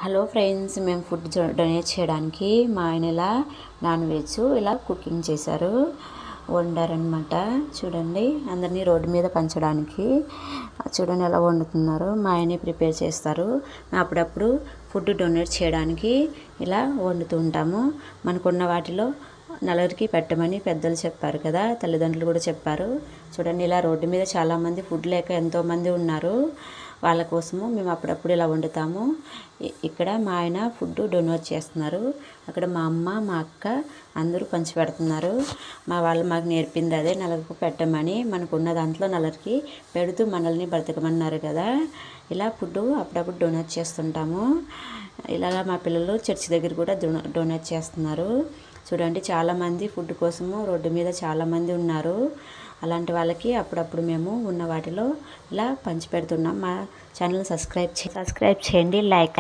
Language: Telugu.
హలో ఫ్రెండ్స్, మేము ఫుడ్ డొనేట్ చేయడానికి మా ఆయన ఇలా నాన్ వెజ్ ఇలా కుకింగ్ చేశారు, వండారనమాట. చూడండి, అందరినీ రోడ్డు మీద పంచడానికి. చూడండి ఎలా వండుతున్నారు. మా ఆయనే ప్రిపేర్ చేస్తారు. మేము అప్పుడప్పుడు ఫుడ్ డొనేట్ చేయడానికి ఇలా వండుతూ ఉంటాము. మనకున్న వాటిలో నలుగురికి పెట్టమని పెద్దలు చెప్పారు కదా, తల్లిదండ్రులు కూడా చెప్పారు. చూడండి, ఇలా రోడ్డు మీద చాలామంది ఫుడ్ లేక ఎంతోమంది ఉన్నారు. వాళ్ళ కోసము మేము అప్పుడప్పుడు ఇలా వండుతాము. ఇక్కడ మా ఆయన ఫుడ్ డొనేట్ చేస్తున్నారు. అక్కడ మా అమ్మ, మా అక్క అందరూ పంచి పెడుతున్నారు. మా వాళ్ళు మాకు నేర్పింది అదే, నలుగురికి పెట్టమని. మనకున్న దాంట్లో నలుగురికి పెడుతూ మనల్ని బ్రతకమన్నారు కదా. ఇలా ఫుడ్ అప్పుడప్పుడు డొనేట్ చేస్తుంటాము. ఇలాగా మా పిల్లలు చర్చి దగ్గర కూడా డొనేట్ చేస్తున్నారు. చూడండి, చాలామంది ఫుడ్ కోసము రోడ్డు మీద చాలామంది ఉన్నారు. అలాంటి వాళ్ళకి అప్పుడప్పుడు మేము ఉన్న వాటిలో ఇలా పంచి పెడుతున్నాం. మా ఛానల్ సబ్స్క్రైబ్ చేయండి, లైక్